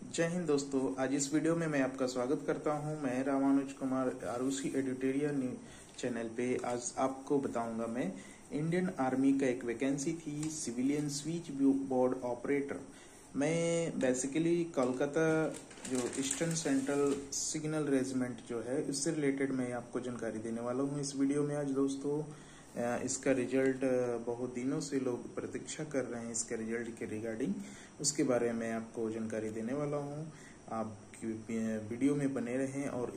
जय हिंद दोस्तों। आज इस वीडियो में मैं आपका स्वागत करता हूं। मैं रामानुज कुमार आरुषि एडिटोरियल चैनल पे। आज आपको बताऊंगा मैं इंडियन आर्मी का एक वैकेंसी थी, सिविलियन स्विच बोर्ड ऑपरेटर। मैं बेसिकली कोलकाता जो ईस्टर्न सेंट्रल सिग्नल रेजिमेंट जो है उससे रिलेटेड मैं आपको जानकारी देने वाला हूं इस वीडियो में। आज दोस्तों इसका रिजल्ट बहुत दिनों से लोग प्रतीक्षा कर रहे हैं, इसके रिजल्ट के रिगार्डिंग उसके बारे में आपको जानकारी देने वाला हूं। आप वीडियो में बने रहें। और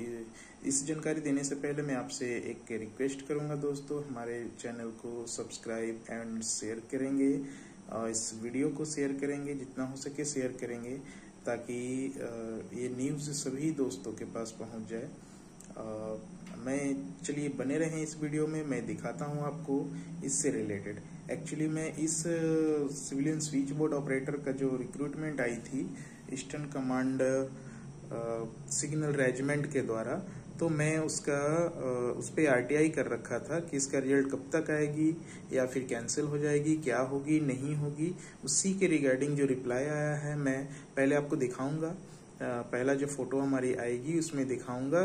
इस जानकारी देने से पहले मैं आपसे एक रिक्वेस्ट करूंगा दोस्तों, हमारे चैनल को सब्सक्राइब एंड शेयर करेंगे और इस वीडियो को शेयर करेंगे, जितना हो सके शेयर करेंगे ताकि ये न्यूज़ सभी दोस्तों के पास पहुंच जाए। मैं चलिए बने रहें इस वीडियो में, मैं दिखाता हूं आपको इससे रिलेटेड। एक्चुअली मैं इस सिविलियन स्विच बोर्ड ऑपरेटर का जो रिक्रूटमेंट आई थी ईस्टर्न कमांड सिग्नल रेजिमेंट के द्वारा, तो मैं उस पर आरटीआई कर रखा था कि इसका रिजल्ट कब तक आएगी या फिर कैंसिल हो जाएगी, क्या होगी नहीं होगी। उसी के रिगार्डिंग जो रिप्लाई आया है मैं पहले आपको दिखाऊंगा। पहला जो फोटो हमारी आएगी उसमें दिखाऊंगा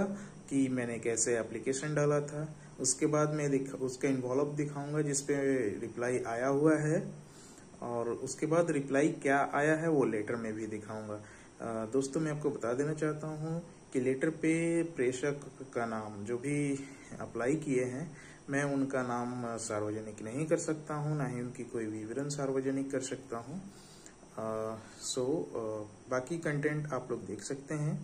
कि मैंने कैसे एप्लीकेशन डाला था। उसके बाद मैं उसका इन्वॉल्व दिखाऊंगा जिसपे रिप्लाई आया हुआ है, और उसके बाद रिप्लाई क्या आया है वो लेटर में भी दिखाऊंगा। दोस्तों मैं आपको बता देना चाहता हूँ कि लेटर पे प्रेषक का नाम जो भी अप्लाई किए हैं मैं उनका नाम सार्वजनिक नहीं कर सकता हूँ, ना ही उनकी कोई विवरण सार्वजनिक कर सकता हूँ। बाकी कंटेंट आप लोग देख सकते हैं,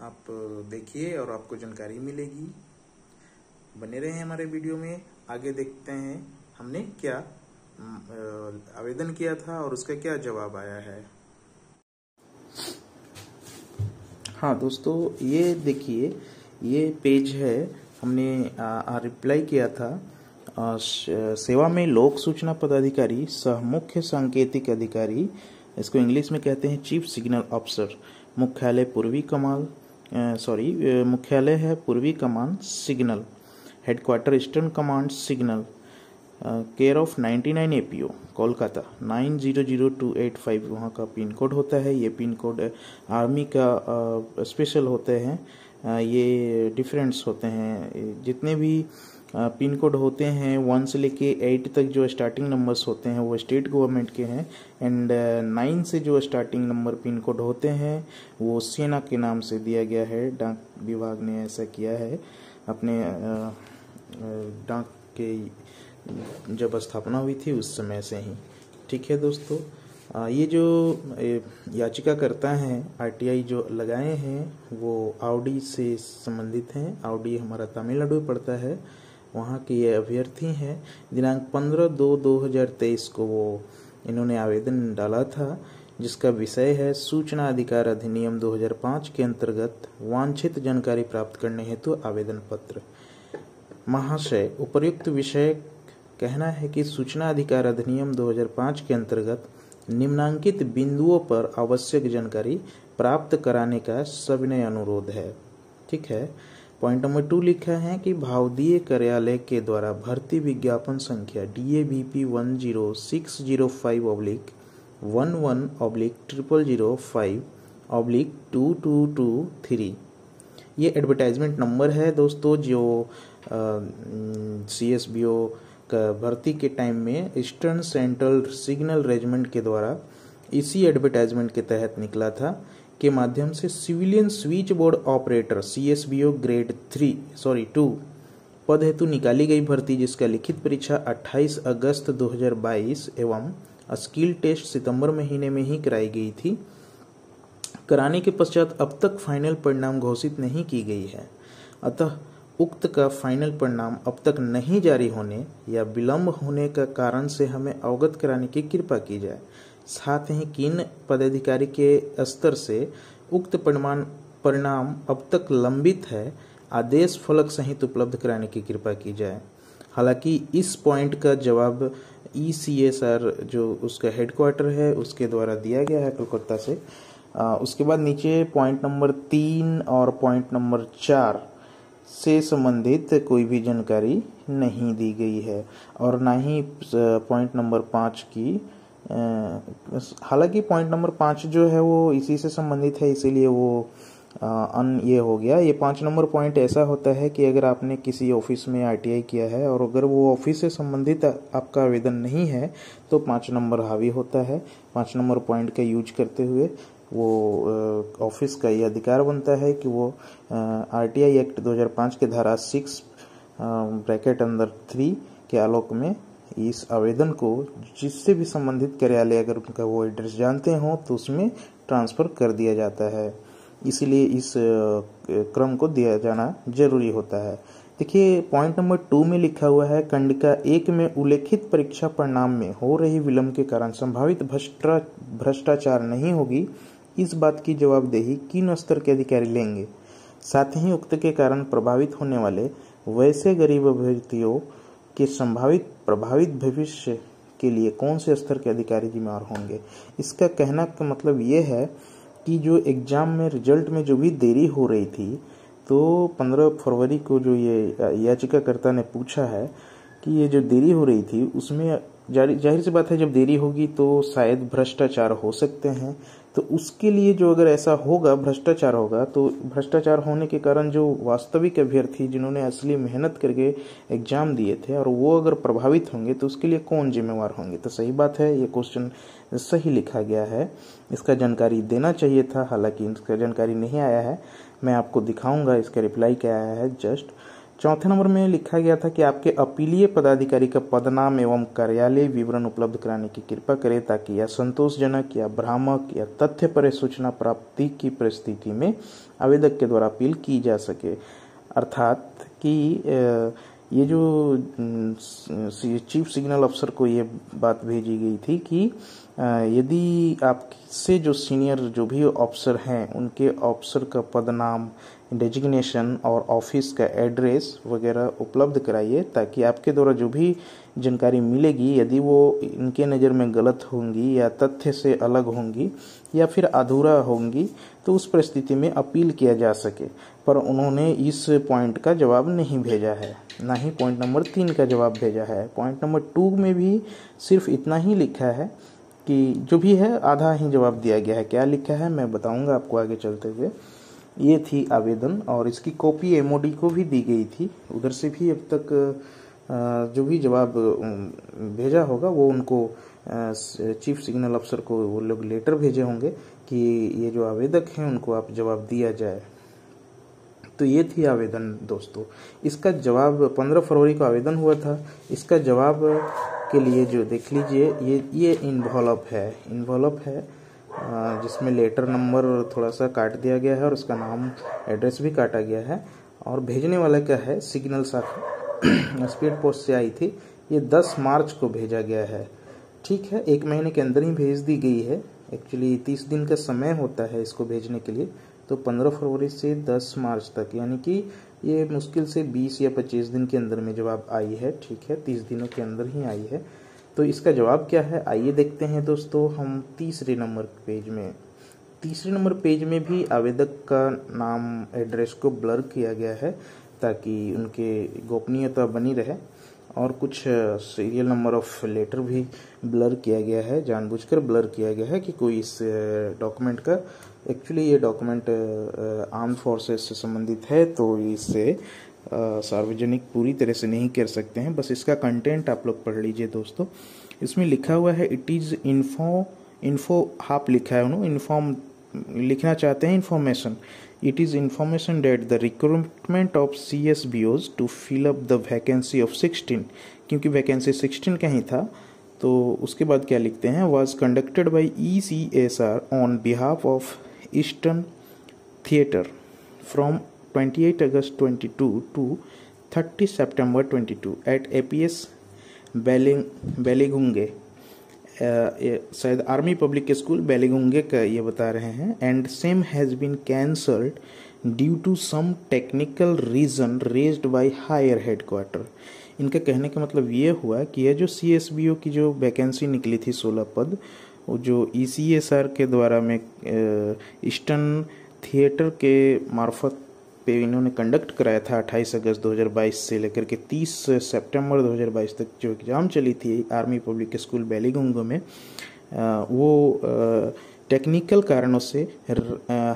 आप देखिए और आपको जानकारी मिलेगी। बने रहे हैं हमारे वीडियो में। आगे देखते हैं हमने क्या आवेदन किया था और उसका क्या जवाब आया है। हाँ दोस्तों, ये देखिए, ये पेज है। हमने रिप्लाई किया था। सेवा में लोक सूचना पदाधिकारी सह मुख्य सांकेतिक अधिकारी, इसको इंग्लिश में कहते हैं चीफ सिग्नल ऑफिसर, मुख्यालय मुख्यालय है पूर्वी कमान signal, headquarter eastern command signal, care of 99 APO Kolkata 900285 वहाँ का पिन कोड होता है। ये पिन कोड आर्मी का स्पेशल होते हैं, ये डिफरेंस होते हैं। जितने भी पिन कोड होते हैं 1 से लेके 8 तक जो स्टार्टिंग नंबर्स होते हैं वो स्टेट गवर्नमेंट के हैं, एंड 9 से जो स्टार्टिंग नंबर पिन कोड होते हैं वो सेना के नाम से दिया गया है। डाक विभाग ने ऐसा किया है अपने डाक के जब स्थापना हुई थी उस समय से ही। ठीक है दोस्तों, ये जो याचिकाकर्ता हैं आरटीआई जो लगाए हैं वो आवड़ी से संबंधित हैं। आवड़ी हमारा तमिलनाडु में पड़ता है, वहाँ के ये अभ्यर्थी हैं। दिनांक 15/2/2023 को वो इन्होंने आवेदन डाला था, जिसका विषय है सूचना अधिकार अधिनियम 2005 के अंतर्गत वांछित जानकारी प्राप्त करने हेतु आवेदन पत्र। महाशय, उपर्युक्त विषय कहना है कि सूचना अधिकार अधिनियम 2005 के अंतर्गत निम्नांकित बिंदुओं पर आवश्यक जानकारी प्राप्त कराने का सविनय अनुरोध है। ठीक है। पॉइंट नंबर 2 लिखा है कि भावदीय कार्यालय के द्वारा भर्ती विज्ञापन संख्या DAVP 10605/11/0005/2223। ये एडवर्टाइजमेंट नंबर है दोस्तों, जो CSBO का भर्ती के टाइम में ईस्टर्न सेंट्रल सिग्नल रेजिमेंट के द्वारा इसी एडवर्टाइजमेंट के तहत निकला था, के माध्यम से civilian switch board operator CSBO grade 2 पद हेतु निकाली गई भर्ती, जिसका लिखित परीक्षा 28 अगस्त 2022 एवं स्किल टेस्ट सितंबर महीने में ही कराई गई थी। कराने के पश्चात अब तक फाइनल परिणाम घोषित नहीं की गई है, अतः उक्त का फाइनल परिणाम अब तक नहीं जारी होने या विलंब होने का कारण से हमें अवगत कराने की कृपा की जाए। साथ ही किन पदाधिकारी के स्तर से उक्त परिणाम अब तक लंबित है, आदेश फलक सहित उपलब्ध कराने की कृपा की जाए। हालांकि इस पॉइंट का जवाब ECSR जो उसका हेडक्वार्टर है उसके द्वारा दिया गया है कोलकाता से। उसके बाद नीचे पॉइंट नंबर 3 और पॉइंट नंबर 4 से संबंधित कोई भी जानकारी नहीं दी गई है, और ना ही पॉइंट नंबर 5 की हालांकि पॉइंट नंबर 5 जो है वो इसी से संबंधित है, इसीलिए वो ये हो गया। ये 5 नंबर पॉइंट ऐसा होता है कि अगर आपने किसी ऑफिस में आरटीआई किया है और अगर वो ऑफिस से संबंधित आपका आवेदन नहीं है तो 5 नंबर हावी होता है। 5 नंबर पॉइंट का यूज करते हुए वो ऑफिस का ये अधिकार बनता है कि वो आरटीआई एक्ट 2005 के धारा 6 ब्रैकेट अंदर 3 के आलोक में इस आवेदन को जिससे भी संबंधित कार्यालय अगर उनका वो एड्रेस जानते हो तो उसमें ट्रांसफर कर दिया जाता है। इसीलिए इस क्रम को दिया जाना जरूरी होता है। देखिए पॉइंट नंबर 2 में लिखा हुआ है, खंडिका 1 में उल्लेखित परीक्षा परिणाम में हो रही विलंब के कारण संभावित भ्रष्टाचार नहीं होगी, इस बात की जवाबदेही किन स्तर के अधिकारी लेंगे। साथ ही उक्त के कारण प्रभावित होने वाले वैसे गरीब अभ्यर्थियों के संभावित प्रभावित भविष्य के लिए कौन से स्तर के अधिकारी जिम्मेदार होंगे। इसका कहना का मतलब ये है कि जो एग्जाम में रिजल्ट में जो भी देरी हो रही थी, तो 15 फरवरी को जो ये याचिकाकर्ता ने पूछा है कि ये जो देरी हो रही थी उसमें जाहिर सी बात है जब देरी होगी तो शायद भ्रष्टाचार हो सकते हैं। तो उसके लिए जो अगर ऐसा होगा, भ्रष्टाचार होगा, तो भ्रष्टाचार होने के कारण जो वास्तविक अभ्यर्थी जिन्होंने असली मेहनत करके एग्जाम दिए थे और वो अगर प्रभावित होंगे तो उसके लिए कौन जिम्मेवार होंगे। तो सही बात है, ये क्वेश्चन सही लिखा गया है, इसका जानकारी देना चाहिए था, हालांकि इसका जानकारी नहीं आया है। मैं आपको दिखाऊंगा इसका रिप्लाई क्या आया है। जस्ट 4थे नंबर में लिखा गया था कि आपके अपीलीय पदाधिकारी का पदनाम एवं कार्यालय विवरण उपलब्ध कराने की कृपा करें ताकि यह संतोषजनक या भ्रामक या तथ्य पर सूचना प्राप्ति की परिस्थिति में आवेदक के द्वारा अपील की जा सके। अर्थात कि ये जो चीफ सिग्नल अफसर को ये बात भेजी गई थी कि यदि आपसे जो सीनियर जो भी अफसर हैं उनके अफसर का पदनाम, डेजिग्नेशन और ऑफिस का एड्रेस वगैरह उपलब्ध कराइए ताकि आपके द्वारा जो भी जानकारी मिलेगी यदि वो इनके नज़र में गलत होंगी या तथ्य से अलग होंगी या फिर अधूरा होंगी तो उस परिस्थिति में अपील किया जा सके। पर उन्होंने इस पॉइंट का जवाब नहीं भेजा है, ना ही पॉइंट नंबर 3 का जवाब भेजा है। पॉइंट नंबर 2 में भी सिर्फ इतना ही लिखा है कि जो भी है आधा ही जवाब दिया गया है। क्या लिखा है मैं बताऊंगा आपको आगे चलते हुए। ये थी आवेदन और इसकी कॉपी एमओडी को भी दी गई थी, उधर से भी अब तक जो भी जवाब भेजा होगा वो उनको चीफ सिग्नल अफसर को वो लोग लेटर भेजे होंगे कि ये जो आवेदक हैं उनको आप जवाब दिया जाए। तो ये थी आवेदन दोस्तों। इसका जवाब 15 फरवरी को आवेदन हुआ था। इसका जवाब के लिए जो देख लीजिए ये इन्वॉल्व है जिसमें लेटर नंबर थोड़ा सा काट दिया गया है और उसका नाम एड्रेस भी काटा गया है और भेजने वाला क्या है सिग्नल शाखा स्पीड पोस्ट से आई थी। ये 10 मार्च को भेजा गया है, ठीक है, 1 महीने के अंदर ही भेज दी गई है। एक्चुअली 30 दिन का समय होता है इसको भेजने के लिए, तो 15 फरवरी से 10 मार्च तक यानी कि ये मुश्किल से 20 या 25 दिन के अंदर में जवाब आई है, ठीक है, 30 दिनों के अंदर ही आई है। तो इसका जवाब क्या है आइए देखते हैं दोस्तों। हम तीसरे नंबर पेज में भी आवेदक का नाम एड्रेस को ब्लर किया गया है ताकि उनके गोपनीयता बनी रहे और कुछ सीरियल नंबर ऑफ लेटर भी ब्लर किया गया है, जानबूझकर ब्लर किया गया है कि कोई इस डॉक्यूमेंट का, एक्चुअली ये डॉक्यूमेंट आर्म्ड फोर्सेस से संबंधित है तो इससे सार्वजनिक पूरी तरह से नहीं कर सकते हैं। बस इसका कंटेंट आप लोग पढ़ लीजिए दोस्तों। इसमें लिखा हुआ है इट इज़ इन्फो हाफ लिखा है, उन्होंने इन्फॉर्म लिखना चाहते हैं information. It is information that the recruitment of CSBOs to fill up the vacancy of 16, क्योंकि वैकेंसी 16 का ही था। तो उसके बाद क्या लिखते हैं, was conducted by ECSR on behalf of eastern theatre from 28 August 22 to 30 September 22 at APS बेलीगुंगे, शायद आर्मी पब्लिक स्कूल बेलीगुंगे का ये बता रहे हैं। And same has been cancelled due to some technical reason raised by higher headquarter. इनका कहने का मतलब ये हुआ कि यह जो CSBO की जो वैकेंसी निकली थी 16 पद, वो जो ECSR के द्वारा में ईस्टर्न थिएटर के मार्फत पे इन्होंने कंडक्ट कराया था 28 अगस्त 2022 से लेकर के 30 सितंबर 2022 तक जो एग्ज़ाम चली थी आर्मी पब्लिक स्कूल बेलीगुंगो में, वो टेक्निकल कारणों से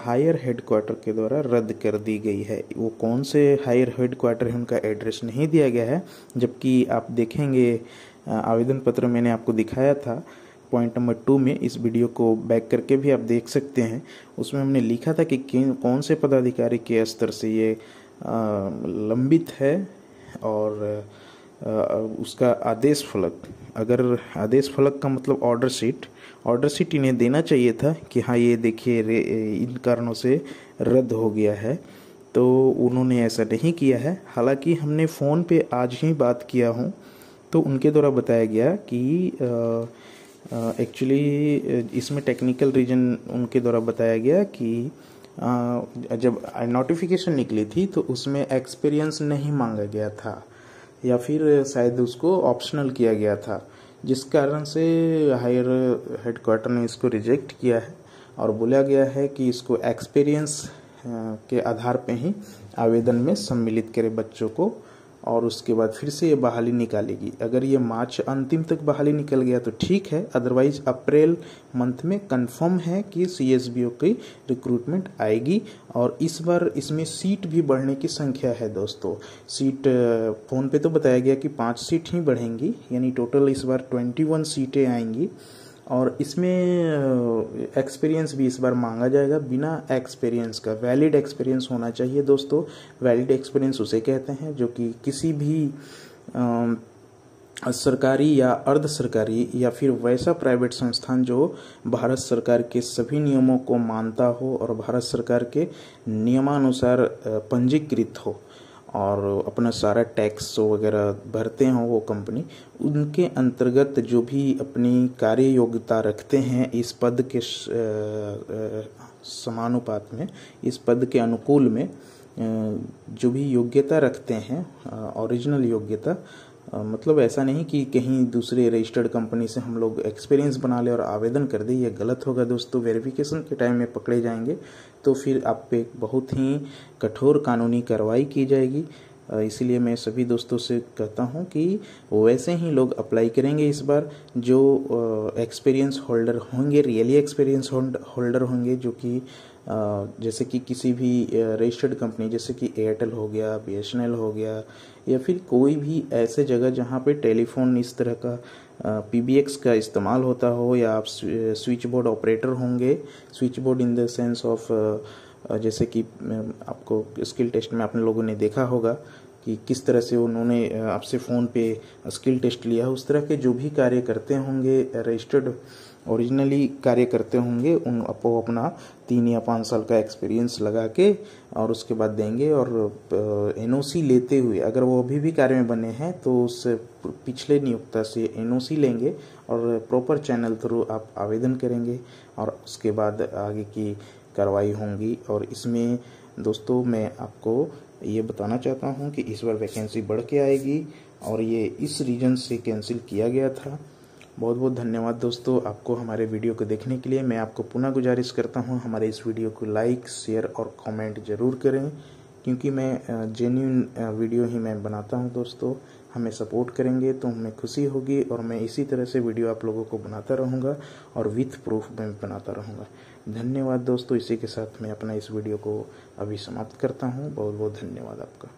हायर हेडक्वार्टर के द्वारा रद्द कर दी गई है। वो कौन से हायर हेडक्वार्टर है उनका एड्रेस नहीं दिया गया है, जबकि आप देखेंगे आवेदन पत्र मैंने आपको दिखाया था पॉइंट नंबर 2 में, इस वीडियो को बैक करके भी आप देख सकते हैं। उसमें हमने लिखा था कि कौन से पदाधिकारी के स्तर से ये लंबित है और उसका आदेश फलक, अगर आदेश फलक का मतलब ऑर्डर शीट इन्हें देना चाहिए था कि हाँ ये देखिए इन कारणों से रद्द हो गया है, तो उन्होंने ऐसा नहीं किया है। हालांकि हमने फ़ोन पे आज ही बात किया हूँ तो उनके द्वारा बताया गया कि एक्चुअली इसमें टेक्निकल रीजन उनके द्वारा बताया गया कि जब नोटिफिकेशन निकली थी तो उसमें एक्सपीरियंस नहीं मांगा गया था या फिर शायद उसको ऑप्शनल किया गया था, जिस कारण से हायर हेडक्वार्टर ने इसको रिजेक्ट किया है और बोला गया है कि इसको एक्सपीरियंस के आधार पे ही आवेदन में सम्मिलित करे बच्चों को और उसके बाद फिर से ये बहाली निकालेगी। अगर ये मार्च अंतिम तक बहाली निकल गया तो ठीक है, अदरवाइज अप्रैल मंथ में कंफर्म है कि CSBO की रिक्रूटमेंट आएगी। और इस बार इसमें सीट भी बढ़ने की संख्या है दोस्तों। सीट फ़ोन पे तो बताया गया कि 5 सीट ही बढ़ेंगी, यानी टोटल इस बार 21 सीटें आएंगी और इसमें एक्सपीरियंस भी इस बार मांगा जाएगा। बिना एक्सपीरियंस का वैलिड एक्सपीरियंस होना चाहिए दोस्तों। वैलिड एक्सपीरियंस उसे कहते हैं जो कि किसी भी सरकारी या अर्ध सरकारी या फिर वैसा प्राइवेट संस्थान जो भारत सरकार के सभी नियमों को मानता हो और भारत सरकार के नियमानुसार पंजीकृत हो और अपना सारा टैक्स वगैरह भरते हों वो कंपनी, उनके अंतर्गत जो भी अपनी कार्य योग्यता रखते हैं इस पद के समानुपात में, इस पद के अनुकूल में जो भी योग्यता रखते हैं, ओरिजिनल योग्यता, मतलब ऐसा नहीं कि कहीं दूसरे रजिस्टर्ड कंपनी से हम लोग एक्सपीरियंस बना ले और आवेदन कर दे, ये गलत होगा दोस्तों। वेरिफिकेशन के टाइम में पकड़े जाएंगे तो फिर आप पे बहुत ही कठोर कानूनी कार्रवाई की जाएगी। इसीलिए मैं सभी दोस्तों से कहता हूं कि वैसे ही लोग अप्लाई करेंगे इस बार जो एक्सपीरियंस होल्डर होंगे, रियली एक्सपीरियंस होल्डर होंगे, जो कि जैसे कि किसी भी रजिस्टर्ड कंपनी जैसे कि एयरटेल हो गया, BSNL हो गया, या फिर कोई भी ऐसे जगह जहाँ पे टेलीफोन इस तरह का PBX का इस्तेमाल होता हो, या आप स्विच बोर्ड ऑपरेटर होंगे। Switch board in the sense of जैसे कि आपको स्किल टेस्ट में आपने लोगों ने देखा होगा कि किस तरह से उन्होंने आपसे फ़ोन पे स्किल टेस्ट लिया, उस तरह के जो भी कार्य करते होंगे, रजिस्टर्ड ओरिजिनली कार्य करते होंगे, उन आपको अपना 3 या 5 साल का एक्सपीरियंस लगा के और उसके बाद देंगे। और NOC लेते हुए अगर वो अभी भी कार्य में बने हैं तो उस पिछले नियोक्ता से NOC लेंगे और प्रॉपर चैनल थ्रू आप आवेदन करेंगे और उसके बाद आगे की कार्रवाई होंगी। और इसमें दोस्तों मैं आपको ये बताना चाहता हूँ कि इस बार वैकेंसी बढ़ के आएगी और ये इस रीजन से कैंसिल किया गया था। बहुत बहुत धन्यवाद दोस्तों आपको हमारे वीडियो को देखने के लिए। मैं आपको पुनः गुजारिश करता हूँ हमारे इस वीडियो को लाइक, शेयर और कमेंट ज़रूर करें, क्योंकि मैं जेन्युइन वीडियो ही मैं बनाता हूँ दोस्तों। हमें सपोर्ट करेंगे तो हमें खुशी होगी और मैं इसी तरह से वीडियो आप लोगों को बनाता रहूँगा और विथ प्रूफ मैं बनाता रहूँगा। धन्यवाद दोस्तों। इसी के साथ मैं अपना इस वीडियो को अभी समाप्त करता हूँ। बहुत बहुत धन्यवाद आपका।